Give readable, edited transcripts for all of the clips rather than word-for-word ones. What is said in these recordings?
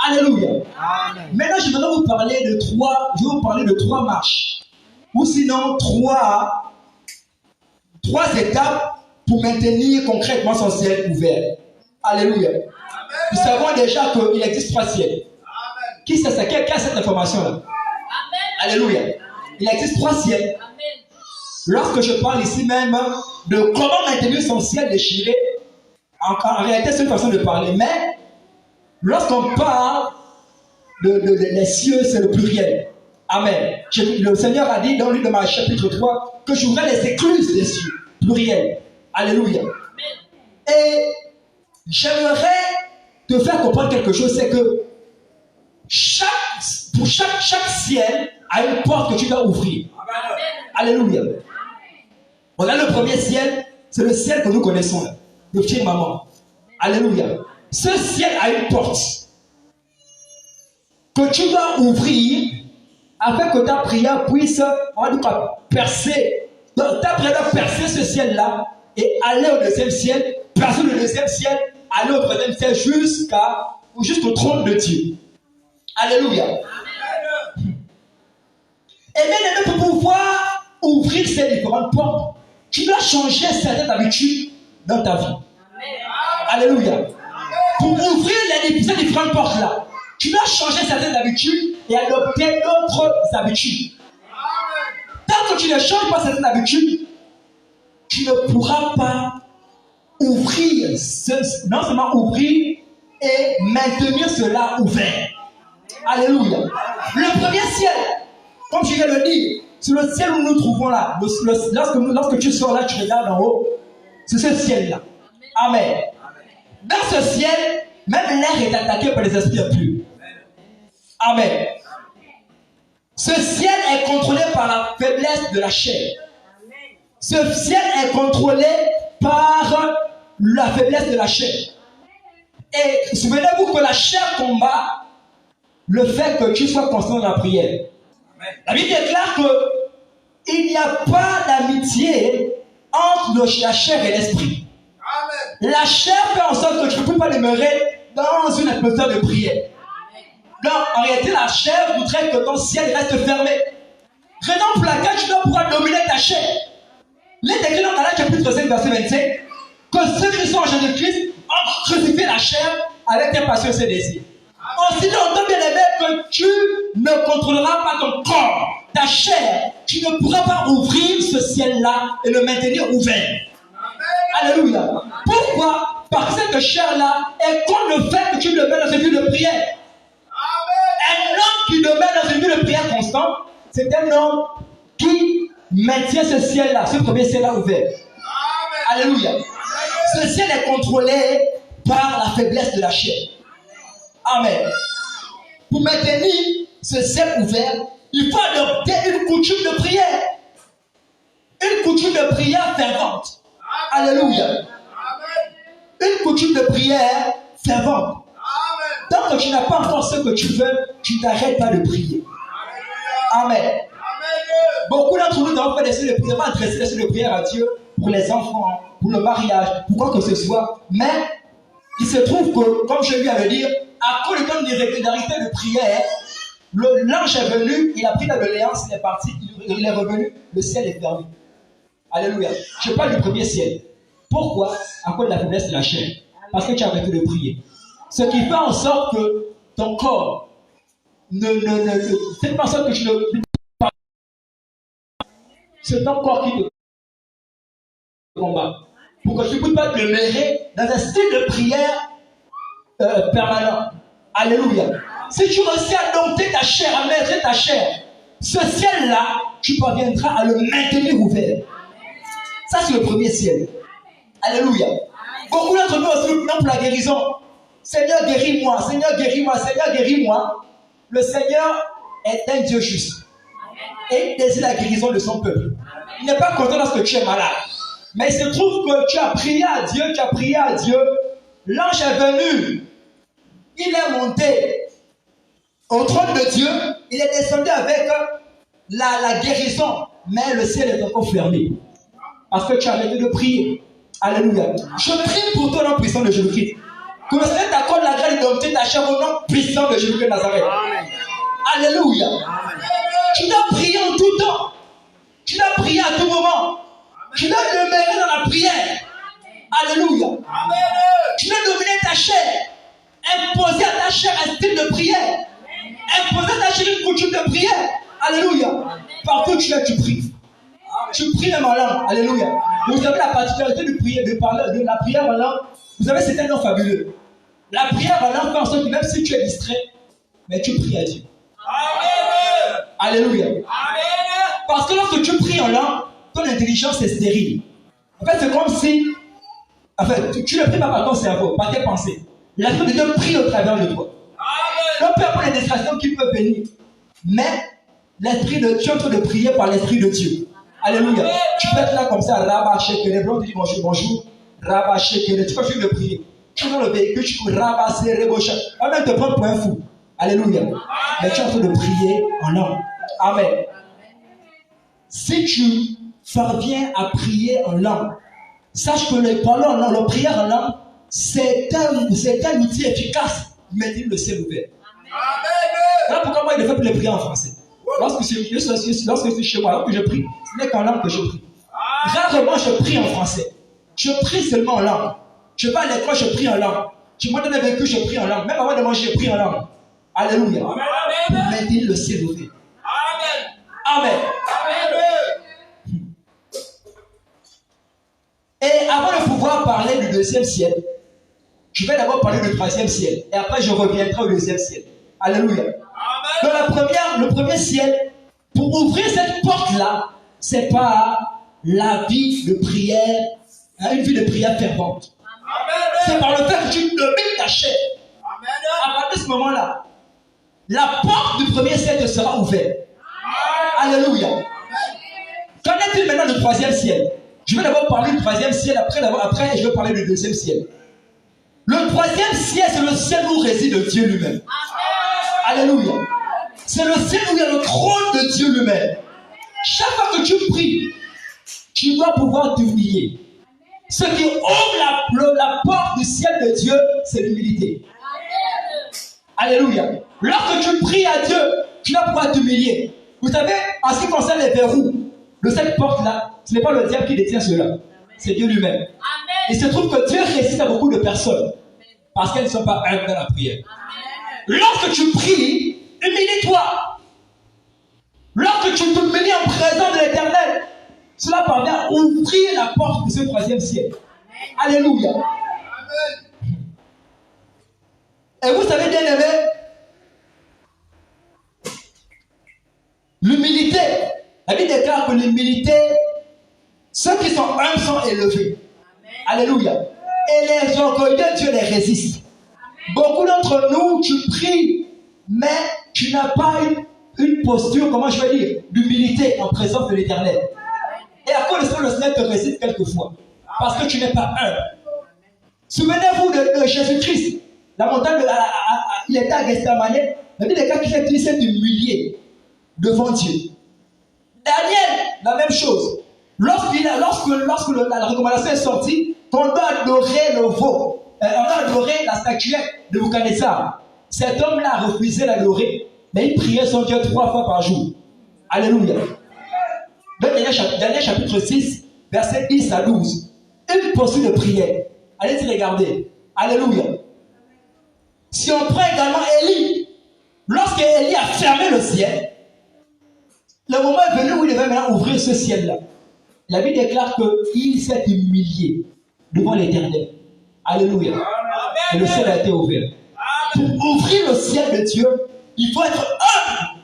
Alléluia. Amen. Maintenant, je vais vous parler de trois marches. Ou sinon, trois étapes pour maintenir concrètement son ciel ouvert. Alléluia. Amen. Nous savons déjà qu'il existe trois ciels. Amen. Qui c'est ça? Qui a cette information-là? Alléluia. Il existe trois ciels. Amen. Lorsque je parle ici même de comment maintenir son ciel déchiré, en réalité, c'est une façon de parler. Mais lorsqu'on parle des cieux, c'est le pluriel. Amen. Le Seigneur a dit dans l'une de ma chapitre 3 que j'ouvrais les écluses des cieux. Pluriel. Alléluia. Amen. Et j'aimerais te faire comprendre quelque chose, c'est que pour chaque ciel a une porte que tu dois ouvrir. Amen. Alléluia. Voilà le premier ciel, c'est le ciel que nous connaissons, le petit maman. Alléluia. Ce ciel a une porte que tu dois ouvrir afin que ta prière puisse, on va dire, percer. Donc ta prière doit percer ce ciel-là et aller au deuxième ciel, percer le deuxième ciel, aller au troisième ciel jusqu'au trône de Dieu. Alléluia. Et bien, pour pouvoir ouvrir ces différentes portes, tu dois changer certaines habitudes dans ta vie. Amen. Alléluia. Pour ouvrir ces différentes portes-là, tu dois changer certaines habitudes et adopter d'autres habitudes. Amen. Tant que tu ne changes pas certaines habitudes, tu ne pourras pas ouvrir, non seulement ouvrir et maintenir cela ouvert. Alléluia. Le premier ciel, comme je viens de le dire, c'est le ciel où nous nous trouvons là. Lorsque tu sors là, tu regardes en haut, c'est ce ciel-là. Amen. Dans ce ciel, même l'air est attaqué par les esprits impurs. Amen. Ce ciel est contrôlé par la faiblesse de la chair. Ce ciel est contrôlé par la faiblesse de la chair. Et souvenez-vous que la chair combat le fait que tu sois constant dans la prière. La Bible déclare qu'il n'y a pas d'amitié entre la chair et l'esprit. La chair fait en sorte que tu ne peux pas demeurer dans une atmosphère de prière. Donc, en réalité, la chair voudrait que ton ciel reste fermé. Raison pour laquelle tu dois pouvoir dominer ta chair. Il est écrit dans Galates chapitre 5, verset 25, que ceux qui sont en Jésus-Christ ont crucifié la chair avec tes passions et ses désirs. Aussi longtemps, bien aimé, que tu ne contrôleras pas ton corps, ta chair, tu ne pourras pas ouvrir ce ciel-là et le maintenir ouvert. Amen. Alléluia. Pourquoi? Parce que cette chair-là est contre le fait que tu le mets dans une vie de prière. Amen. Un homme qui demeure dans une vie de prière constante, c'est un homme qui maintient ce ciel-là, ce premier ciel-là ouvert. Amen. Alléluia. Amen. Ce ciel est contrôlé par la faiblesse de la chair. Amen. Pour maintenir ce ciel ouvert, il faut adopter une coutume de prière. Une coutume de prière fervente. Alléluia. Une coutume de prière fervente. Tant que tu n'as pas encore ce que tu veux, tu n'arrêtes pas de prier. Amen. Beaucoup d'entre nous avons fait des séries de prière, pas adresser des séries de prière à Dieu pour les enfants, pour le mariage, pour quoi que ce soit. Mais il se trouve que, comme je viens de le dire, à cause de l'irrégularité de prière, l'ange est venu, il a pris la doléance, il est parti, il est revenu, le ciel est fermé. Alléluia. Je parle du premier ciel. Pourquoi? À cause de la faiblesse de la chair. Parce que tu as arrêté de prier. Ce qui fait en sorte que ton corps c'est pas en sorte que tu ne... C'est ton corps qui te combat. Pour que tu ne puisses pas demeurer dans un style de prière permanent. Alléluia. Si tu réussis à dompter ta chair, à maîtriser ta chair, ce ciel-là, tu parviendras à le maintenir ouvert. Ça, c'est le premier ciel. Alléluia. Beaucoup d'entre nous aussi nous pour la guérison. Seigneur, guéris-moi. Seigneur, guéris-moi. Seigneur, guéris-moi. Le Seigneur est un Dieu juste. Et il désire la guérison de son peuple. Il n'est pas content lorsque tu es malade. Mais il se trouve que tu as prié à Dieu, L'ange est venu. Il est monté au trône de Dieu. Il est descendu avec la guérison. Mais le ciel est encore fermé. Parce que tu as arrêté de prier. Alléluia. Je prie pour toi dans la puissance de Jésus-Christ. Que le Seigneur t'accorde la grâce de dompter ta chair au nom puissant de Jésus de Nazareth. Amen. Alléluia. Amen. Tu dois prier en tout temps. Tu dois prier à tout moment. Tu dois demeurer dans la prière. Alléluia. Amen. Tu dois dominer ta chair. Imposer à ta chair un style de prière. Imposer à ta chair une coutume de prière. Alléluia. Partout où tu es, tu pries. Tu pries même en langue. Alléluia. Vous avez la particularité de prier, de parler de la prière en langue. Vous savez, c'est un nom fabuleux. La prière en langue fait en sorte que même si tu es distrait, mais tu pries à Dieu. Amen. Alléluia. Amen. Parce que lorsque tu pries en langue, ton intelligence est stérile. En fait, c'est comme si, en fait, tu ne pries pas par ton cerveau, par tes pensées. L'Esprit de Dieu prie au travers de toi. Donc, peu importe les distractions qui peuvent venir, mais l'Esprit de Dieu est en train de prier par l'Esprit de Dieu. Alléluia. Tu peux être là comme ça, rabâcher, que les blancs te disent bonjour, bonjour. Rabâcher, que tu continues de prier. Tu es dans le véhicule, tu peux rabasser, rébaucher. On va te prendre pour un fou. Alléluia. Mais tu es en train de prier en langue. Amen. Si tu parviens à prier en langue, sache que le parler en langue, la prière en langue, c'est un outil efficace pour maintenir le ciel ouvert. Voilà pourquoi moi, il ne fait plus les prières en français. Lorsque je suis chez moi, lorsque je prie, ce n'est qu'en langue que je prie. Rarement je prie en français. Je prie seulement en langue. Je vais à l'école, je prie en langue. Je monte dans le véhicule, je prie en langue. Même avant de manger, je prie en langue. Alléluia. Pour maintenir le ciel ouvert. Amen. Et avant de pouvoir parler du deuxième ciel, je vais d'abord parler du troisième ciel. Et après, je reviendrai au deuxième ciel. Alléluia. Donc le premier ciel, pour ouvrir cette porte-là, c'est par la vie de prière, une vie de prière fervente. C'est par le fait que tu domines ta chair. À partir de ce moment-là, la porte du premier ciel te sera ouverte. Alléluia. Qu'en est-il maintenant du troisième ciel? Je vais d'abord parler du troisième ciel, après je vais parler du deuxième ciel. Le troisième ciel, c'est le ciel où réside Dieu lui-même. Alléluia. C'est le ciel où il y a le trône de Dieu lui-même. Chaque fois que tu pries, tu dois pouvoir t'humilier. Ce qui ouvre la porte du ciel de Dieu, c'est l'humilité. Alléluia. Lorsque tu pries à Dieu, tu vas pouvoir t'humilier. Vous savez, en ce qui concerne les verrous de cette porte-là, ce n'est pas le diable qui détient cela. C'est Dieu lui-même. Il se trouve que Dieu résiste à beaucoup de personnes parce qu'elles ne sont pas humbles dans la prière. Lorsque tu pries, humilie-toi. Lorsque tu t'humilies en présence de l'Éternel, cela parvient à ouvrir la porte de ce troisième ciel. Alléluia. Et vous savez, bien aimé, l'humilité, la Bible déclare que l'humilité, ceux qui sont humbles sont élevés. Alléluia. Et les orgueilleux, Dieu les résiste. Beaucoup d'entre nous, tu pries, mais tu n'as pas une posture, comment je vais dire, d'humilité en présence de l'Éternel. Et à cause de ça, le Seigneur te résiste quelquefois. Parce que tu n'es pas humble. Souvenez-vous de Jésus-Christ. La montagne, il était à Gethsemane. La Bible déclare qu'il s'est humilié devant Dieu. Daniel, la même chose. Lorsque la recommandation est sortie, qu'on doit adorer le veau, on doit adorer la statuette de Nebuchadnezzar. Cet homme-là a refusé d'adorer, mais il priait son Dieu 3 fois par jour. Alléluia. Daniel chapitre 6, verset 10 à 12. Une posture de prière. Allez-y regarder. Alléluia. Si on prend également Élie, lorsque Élie a fermé le ciel, le moment est venu où il devait maintenant ouvrir ce ciel-là. La Bible déclare qu'il s'est humilié devant l'Éternel. Alléluia. Et le ciel a été ouvert. Pour ouvrir le ciel de Dieu, il faut être humble.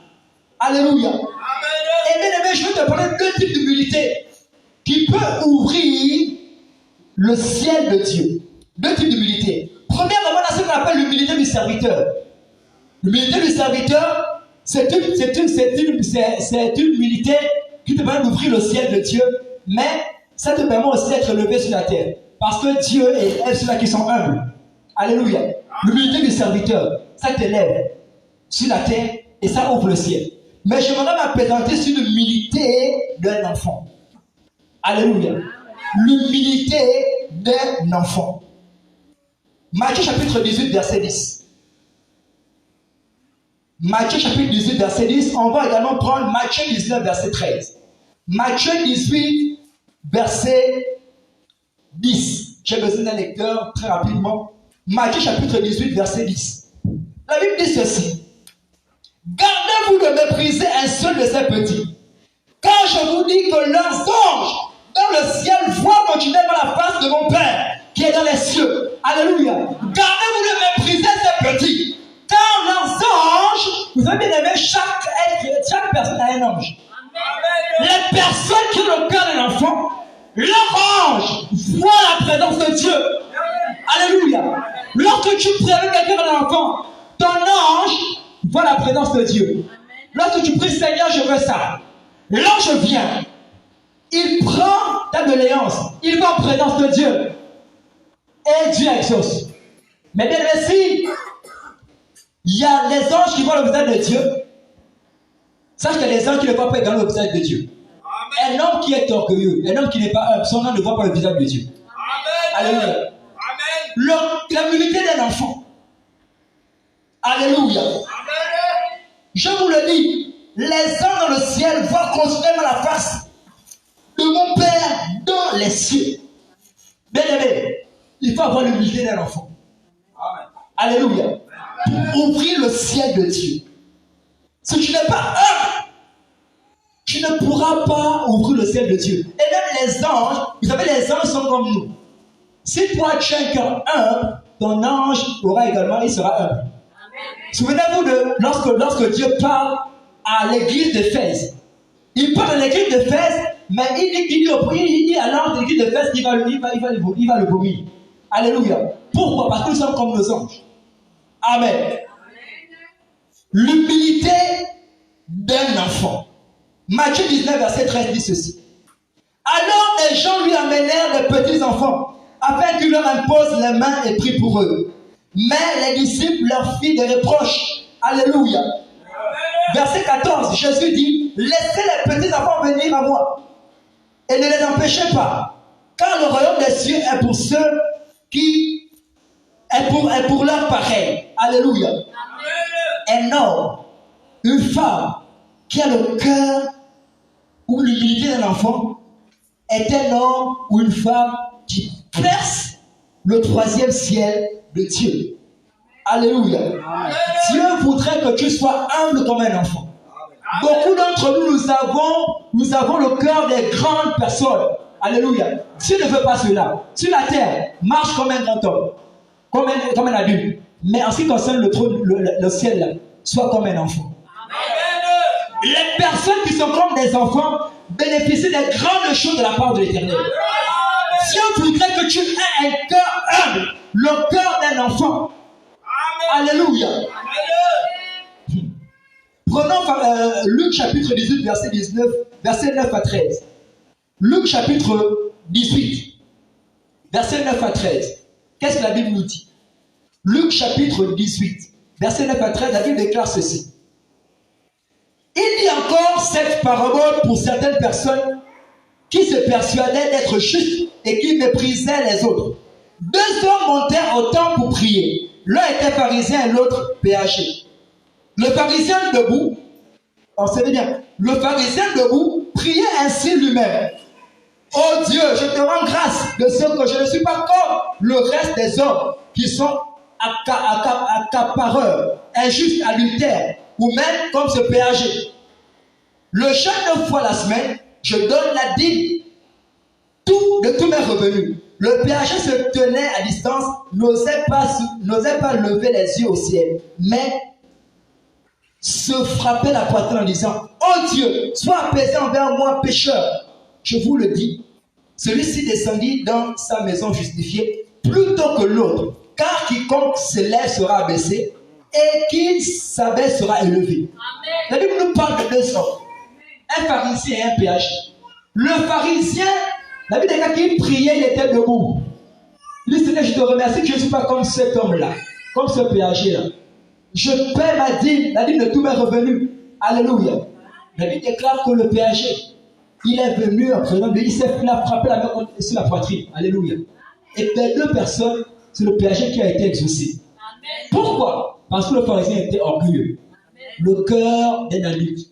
Alléluia. Et bien aimé, je vais te parler de 2 types d'humilité qui peuvent ouvrir le ciel de Dieu. 2 types d'humilité. Premièrement, c'est ce qu'on appelle l'humilité du serviteur. L'humilité du serviteur, c'est une humilité qui te permet d'ouvrir le ciel de Dieu, mais ça te permet aussi d'être élevé sur la terre. Parce que Dieu aime ceux-là qui sont humbles. Alléluia. L'humilité du serviteur, ça t'élève sur la terre et ça ouvre le ciel. Mais je voudrais m'appesantir sur l'humilité d'un enfant. Alléluia. L'humilité d'un enfant. Matthieu chapitre 18, verset 10. Matthieu chapitre 18, verset 10. On va également prendre Matthieu 19, verset 13. Matthieu 18, verset 10. J'ai besoin d'un lecteur très rapidement. Matthieu chapitre 18, verset 10. La Bible dit ceci. Gardez-vous de mépriser un seul de ces petits. Car je vous dis que leurs anges dans le ciel voient continuellement la face de mon Père qui est dans les cieux. Alléluia. Gardez-vous de mépriser ces petits. Car leurs anges, vous avez bien aimé, chaque personne a un ange. Amen. Les personnes qui ont le cœur d'un enfant, leur ange voit la présence de Dieu. Alléluia. Lorsque tu préviens quelqu'un d'un enfant, ton ange voit la présence de Dieu. Lorsque tu pries, Seigneur, je veux ça. L'ange vient. Il prend ta doléance. Il va en présence de Dieu. Et Dieu exauce. Mais bien si il y a les anges qui voient le visage de Dieu, sache qu'il y a des anges qui ne voient pas également le visage de Dieu. Amen. Un homme qui est orgueilleux, un homme qui n'est pas humble, son âme ne voit pas le visage de Dieu. Amen. Alléluia. L'humilité d'un enfant. Alléluia. Amen. Je vous le dis, les anges dans le ciel voient continuellement la face de mon Père dans les cieux. Bien aimé, il faut avoir l'humilité d'un enfant. Amen. Alléluia. Pour ouvrir le ciel de Dieu. Si tu n'es pas humble, tu ne pourras pas ouvrir le ciel de Dieu. Et même les anges, vous savez, les anges sont comme nous. Si toi tu as un cœur humble, ton ange aura également, il sera humble. Souvenez-vous de lorsque Dieu parle à l'église d'Éphèse. Il parle à l'église d'Éphèse, mais il dit à l'ange de l'église d'Éphèse qu'il va le vomir. Alléluia. Pourquoi? Parce que nous sommes comme nos anges. Amen. L'humilité d'un enfant. Matthieu 19, verset 13 dit ceci. Alors les gens lui amenèrent des petits enfants, afin qu'il leur impose les mains et prie pour eux. Mais les disciples leur firent des reproches. Alléluia. Verset 14, Jésus dit, laissez les petits enfants venir à moi et ne les empêchez pas, car le royaume des cieux est pour ceux qui est pour leurs pareils. Alléluia. Un homme, une femme qui a le cœur ou l'humilité d'un enfant est un homme ou une femme qui perce le troisième ciel de Dieu. Alléluia. Amen. Dieu voudrait que tu sois humble comme un enfant. Amen. Beaucoup d'entre nous, nous avons le cœur des grandes personnes. Alléluia. Dieu ne veut pas cela. Sur la terre, marche comme un grand homme, comme un adulte. Mais en ce qui concerne le trône, le ciel, là, sois comme un enfant. Amen. Les personnes qui sont comme des enfants bénéficient des grandes choses de la part de l'Éternel. Dieu voudrait que tu aies un cœur humble, le cœur d'un enfant. Alléluia. Amen. Prenons Luc chapitre 18, verset 19, verset 9 à 13. Luc chapitre 18, verset 9 à 13. Qu'est-ce que la Bible nous dit? Luc chapitre 18, verset 9 à 13, la Bible déclare ceci. Il dit encore cette parabole pour certaines personnes qui se persuadaient d'être justes et qui méprisaient les autres. Deux hommes montèrent au temple pour prier. L'un était pharisien et l'autre péager. Le pharisien debout, on sait bien, le pharisien debout priait ainsi lui-même. Oh Dieu, je te rends grâce de ce que je ne suis pas comme le reste des hommes qui sont accapareurs, injustes, adultères, ou même comme ce péager. Le jeûne 9 fois la semaine, je donne la dîme de tous mes revenus. Le péager se tenait à distance, n'osait pas lever les yeux au ciel, mais se frappait la poitrine en disant, oh Dieu, sois apaisé envers moi, pécheur. Je vous le dis, celui-ci descendit dans sa maison justifié plutôt que l'autre, car quiconque s'élève sera abaissé et qui s'abaisse sera élevé. Amen. La Bible nous parle de deux hommes, un pharisien et un péager. Le pharisien, la Bible dit qu'il priait, il était debout. Il dit, Seigneur, je te remercie que je ne suis pas comme cet homme-là, comme ce péager-là. Je paie ma dîme, la dîme de tous mes revenus. Alléluia. La Bible déclare que le péager, il est venu en présence de lui, il s'est frappé la main sur la poitrine. Alléluia. Et les deux personnes c'est le péché qui a été exaucé. Pourquoi? Parce que le pharisien était orgueilleux. Le cœur d'un adulte.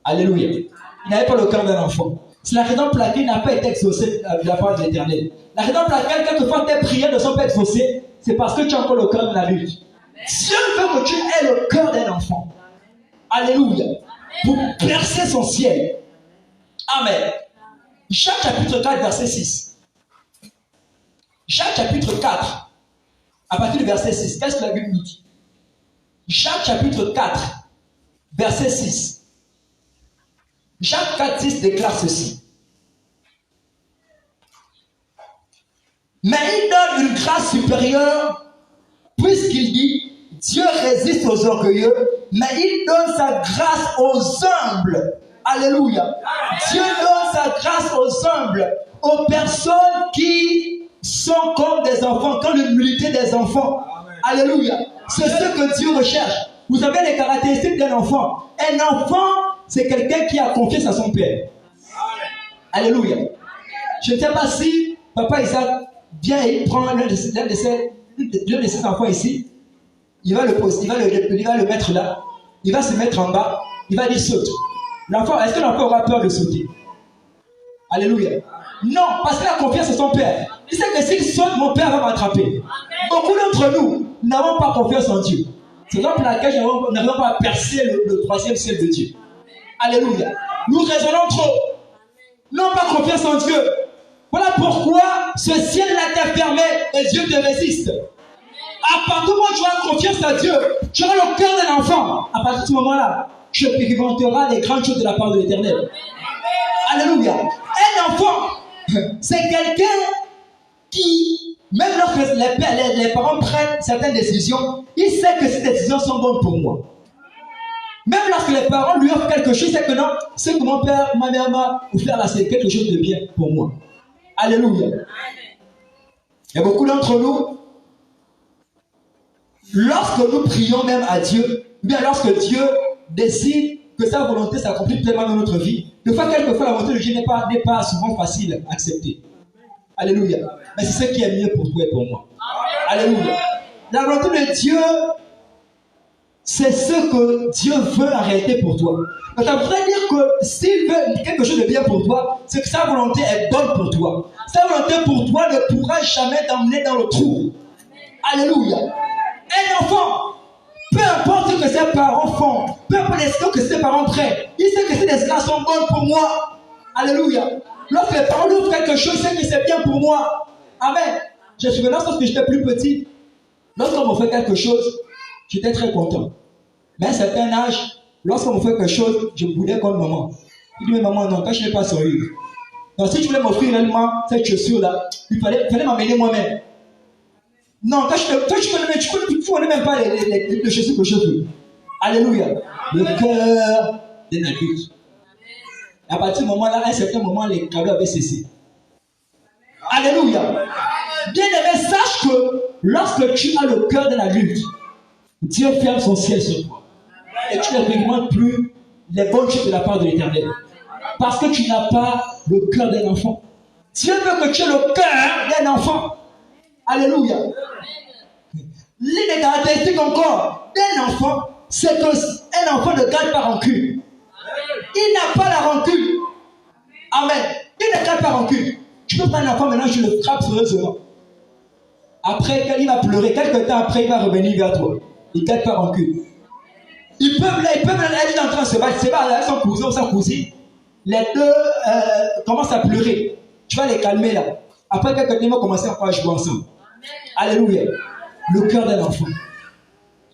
Alléluia. Il n'avait pas le cœur d'un enfant. C'est la raison pour laquelle il n'a pas été exaucé de la part de l'Éternel. La raison pour laquelle, quelquefois, tes prières ne sont pas exaucées, c'est parce que tu as encore le cœur d'un adulte. Dieu veut que tu aies le cœur d'un enfant. Alléluia. Pour percer son ciel. Amen. Jacques chapitre 4, verset 6. Jacques chapitre 4, à partir du verset 6. Qu'est-ce que la Bible nous dit? Jacques chapitre 4, verset 6. Jacques 4, 6 déclare ceci. Mais il donne une grâce supérieure, puisqu'il dit, Dieu résiste aux orgueilleux, mais il donne sa grâce aux humbles. Alléluia. Dieu donne sa grâce aux humbles, aux personnes qui sont comme des enfants, comme l'humilité des enfants. Alléluia. C'est ce que Dieu recherche. Vous avez les caractéristiques d'un enfant. Un enfant, c'est quelqu'un qui a confiance à son père. Alléluia. Je ne sais pas si Papa Isaac vient et il prend l'un de ses enfants ici. Il va le poser, il va le mettre là. Il va se mettre en bas. Il va dire saute. L'enfant, est-ce que l'enfant aura peur de sauter? Alléluia. Non, parce qu'il a confiance à son père. Il sait que s'il saute, mon père va m'attraper. Beaucoup d'entre nous n'avons pas confiance en Dieu. C'est donc pour laquelle nous n'arrivons pas à percer le troisième ciel de Dieu. Alléluia. Nous raisonnons trop. N'avons pas confiance en Dieu. Voilà pourquoi ce ciel-là t'est fermé et Dieu te résiste. À partir du moment où tu as confiance à Dieu, tu auras le cœur d'un enfant. À partir de ce moment-là, tu expérimenteras les grandes choses de la part de l'Éternel. Alléluia. Un enfant, c'est quelqu'un qui, même lorsque les parents prennent certaines décisions, il sait que ces décisions sont bonnes pour moi. Même lorsque les parents lui offrent quelque chose, il sait que non, c'est que mon père, ma mère m'a offert là, c'est quelque chose de bien pour moi. Alléluia. Il y a beaucoup d'entre nous, lorsque nous prions même à Dieu, bien lorsque Dieu décide que sa volonté s'accomplit pleinement dans notre vie, quelquefois la volonté de Dieu n'est pas souvent facile à accepter. Alléluia. Mais c'est ce qui est mieux pour toi et pour moi. Alléluia. La volonté de Dieu, c'est ce que Dieu veut en réalité pour toi. Donc ça voudrait dire que s'il veut quelque chose de bien pour toi, c'est que sa volonté est bonne pour toi. Sa volonté pour toi ne pourra jamais t'emmener dans le trou. Alléluia. Un enfant, peu importe ce que ses parents font, peu importe ce que ses parents prennent, il sait que ces décisions sont bonnes pour moi. Alléluia. Lorsque les parents nous font quelque chose, il sait que c'est bien pour moi. Amen. Je me souviens lorsque j'étais plus petit, lorsqu'on me fait quelque chose, j'étais très content. Mais à un certain âge, lorsqu'on me fait quelque chose, je boudais comme maman. Il dit, mais maman, non, quand je n'ai pas sérieux. Donc si tu voulais m'offrir réellement cette chaussure-là, il fallait m'amener moi-même. Non, toi, tu connais même pas les chaussures que je veux. Alléluia. Le cœur d'un adulte. À partir du moment-là, à un certain moment, les cadeaux avaient cessé. Alléluia. Bien-aimé, sache que lorsque tu as le cœur d'un adulte, Dieu ferme son ciel sur toi. Et tu n'expérimentes plus les bonnes choses de la part de l'Éternel. Parce que tu n'as pas le cœur d'un enfant. Dieu veut que tu aies le cœur d'un enfant. Alléluia. L'une des caractéristiques encore d'un enfant, c'est qu'un enfant ne garde pas rancune. Il n'a pas la rancune. Amen. Il ne garde pas rancune. Tu peux prendre un enfant maintenant, je le frappe sérieusement. Après, quand il va pleurer, quelques temps après, il va revenir vers toi. Il ne garde pas rancune. Ils peuvent être en train de se battre. C'est pas avec son cousin ou sa cousine. Les deux commencent à pleurer. Tu vas les calmer là. Après, quelques temps, ils vont commencer à jouer ensemble. Alléluia. Le cœur d'un enfant.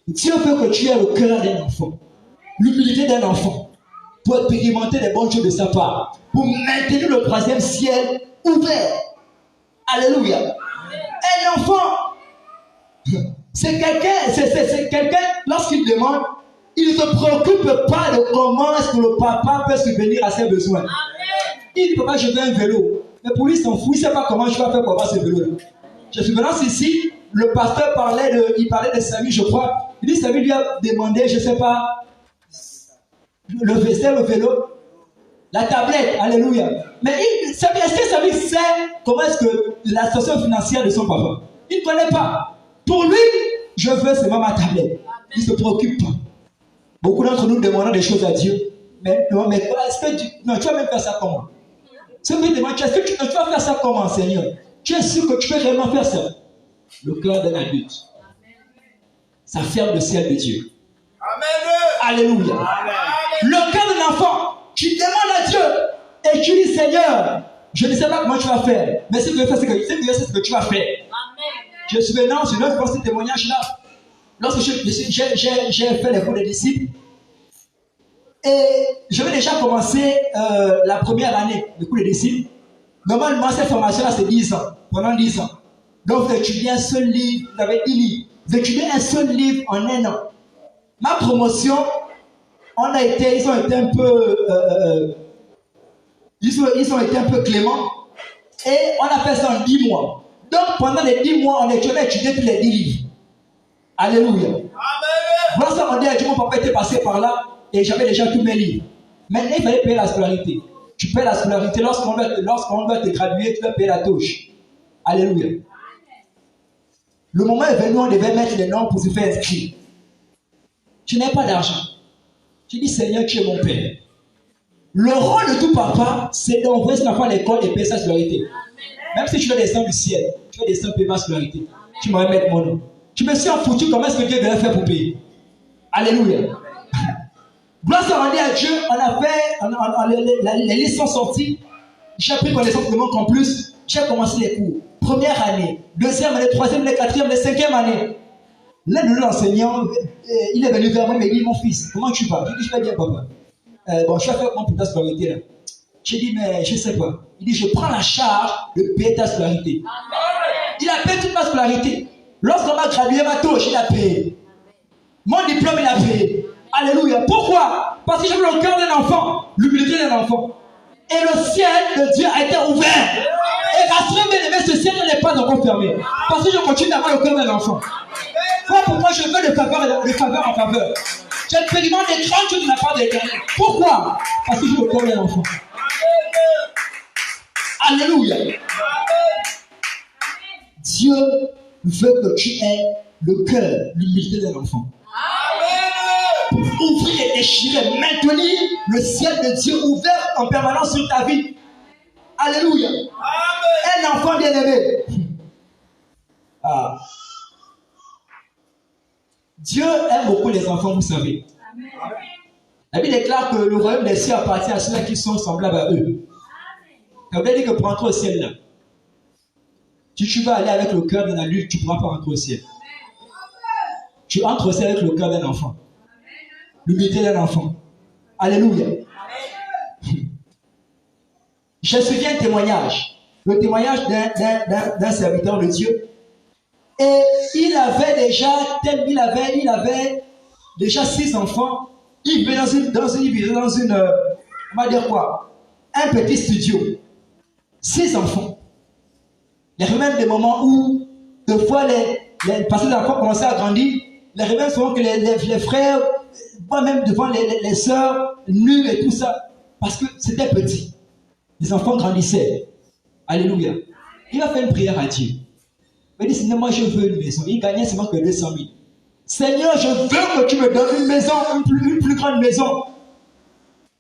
Dieu veut que tu aies le cœur d'un enfant. L'humilité d'un enfant. Pour expérimenter les bonnes choses de sa part. Pour maintenir le troisième ciel ouvert. Alléluia. Un enfant, c'est quelqu'un, lorsqu'il demande, il ne se préoccupe pas de comment est-ce que le papa peut subvenir à ses besoins. Amen. Il dit, papa, je veux un vélo. Mais pour lui, il s'en fout, il ne sait pas comment je vais faire pour avoir ce vélo-là. Je suis venu ici, le pasteur parlait de Samy, je crois. Il dit, Samy lui a demandé, je ne sais pas, le vélo, la tablette, alléluia. Mais est-ce que Samy sait comment est-ce que la situation financière de son papa? Il ne connaît pas. Pour lui, je veux seulement ma tablette. Il ne se préoccupe pas. Beaucoup d'entre nous demandons des choses à Dieu. Mais non, mais est-ce que non, tu vas même faire ça comment? Ce que je demande, est-ce que tu vas faire ça comment, Seigneur? Tu es sûr que tu peux réellement faire ça? Le cœur d'un adulte. Ça ferme le ciel de Dieu. Amen. Alléluia. Amen. Le cœur d'un enfant, tu demandes à Dieu et tu dis, Seigneur, je ne sais pas comment tu vas faire, mais ce que je veux faire, c'est ce que tu vas faire. Amen. Je suis maintenant, je dois voir ce témoignage-là. Lorsque j'ai fait les cours des disciples, et je vais déjà commencer la première année de cours des disciples. Normalement, cette formation-là, c'est 10 ans, pendant 10 ans. Donc, vous étudiez un seul livre, vous avez 10 livres. Vous étudiez un seul livre en un an. Ma promotion, ils ont été un peu, ils ont été un peu cléments. Et on a fait ça en 10 mois. Donc, pendant les 10 mois, on a étudié tous les 10 livres. Alléluia. Amen. Voilà ça, on dit à Dieu, mon papa était passé par là et j'avais déjà tous mes livres. Maintenant, il fallait payer la scolarité. Tu payes la scolarité. Lorsqu'on va te graduer, tu dois payer la touche. Alléluia. Le moment est venu, on devait mettre les noms pour se faire inscrire. Tu n'as pas d'argent. Tu dis, Seigneur, tu es mon Père. Le rôle de tout papa, c'est d'envoyer son enfant à l'école et payer sa scolarité. Même si tu veux descendre du ciel, tu veux descendre payer ma scolarité. Tu m'aurais mettre mon nom. Tu me suis en foutu, comment est-ce que Dieu devait faire pour payer? Alléluia. Gloire soit rendue à Dieu, on a fait, les listes sont sorties. J'ai pris connaissance de mon campus, j'ai commencé les cours. Première année, deuxième année, troisième année, quatrième année, cinquième année. L'un de l'enseignant, il est venu vers moi, il m'a dit, mon fils, comment tu vas? Je dis, je vais bien, papa. Bon, je vais faire comment pour ta scolarité là? J'ai dit, mais je ne sais pas. Il dit, je prends la charge de payer ta scolarité. Il a payé toute ma scolarité. Lorsqu'on m'a gradué ma touche, il a payé. Mon diplôme, il a payé. Alléluia. Pourquoi? Parce que j'ai le cœur d'un enfant, l'humilité d'un enfant. Et le ciel de Dieu a été ouvert. Et rassurez bien aimé, ce ciel n'est pas encore fermé. Parce que je continue d'avoir le cœur d'un enfant. Voilà pourquoi je veux de faveur en faveur. J'expérimente des grandes choses de la part de l'Éternel. Pourquoi? Parce que j'ai le cœur d'un enfant. Alléluia. Dieu veut que tu aies le cœur, l'humilité d'un enfant. Pour ouvrir et déchirer, maintenir le ciel de Dieu ouvert en permanence sur ta vie. Alléluia. Amen. Un enfant bien-aimé. Ah. Dieu aime beaucoup les enfants, vous savez. Amen. La Bible déclare que le royaume des cieux appartient à ceux qui sont semblables à eux. Ça veut dire que pour entrer au ciel là, si tu vas aller avec le cœur d'un adulte, tu ne pourras pas rentrer au ciel. Tu entres au ciel avec le cœur d'un enfant. L'humilité d'un enfant. Alléluia. Je me souviens un témoignage. Le témoignage d'un serviteur de Dieu. Et il avait déjà 6 enfants. Il vivait dans une on va dire quoi? Un petit studio. 6 enfants. Il y avait même des moments où, deux fois, parce que les enfants commençaient à grandir, les réveils souvent que les frères, même devant les sœurs, nus et tout ça, parce que c'était petit. Les enfants grandissaient. Alléluia. Il a fait une prière à Dieu. Il dit, Seigneur, moi je veux une maison. Il gagnait seulement que 200 000. Seigneur, je veux que tu me donnes une maison, une plus grande maison.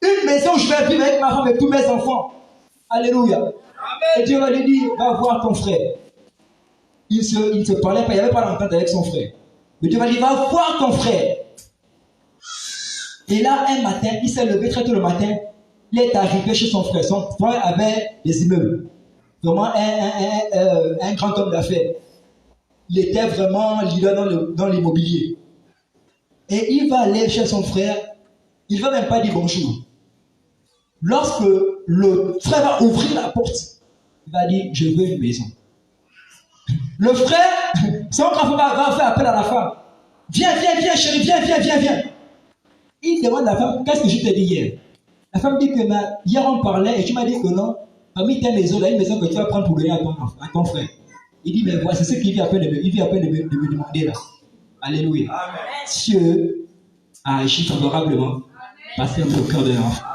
Une maison où je vais vivre avec ma femme et tous mes enfants. Alléluia. Amen. Et Dieu va lui dire, va voir ton frère. Il ne se parlait pas, il n'y avait pas d'entente avec son frère. Mais Dieu va lui dire, va voir ton frère. Et là, un matin, il s'est levé très tôt le matin. Il est arrivé chez son frère. Son frère avait des immeubles. Vraiment un grand homme d'affaires. Il était vraiment leader dans l'immobilier. Et il va aller chez son frère. Il ne va même pas dire bonjour. Lorsque le frère va ouvrir la porte, il va dire, je veux une maison. Le frère, son grand frère va faire appel à la femme. Viens, chérie, viens. Il demande à la femme, qu'est-ce que je t'ai dit hier? La femme dit que hier on parlait et tu m'as dit que non, parmi tes maisons, là, une maison que tu vas prendre pour donner à ton frère. Il dit, mais voici ce qu'il vient à peine de me demander là. Alléluia. Amen. Dieu a agi favorablement parce que le cœur de l'enfant.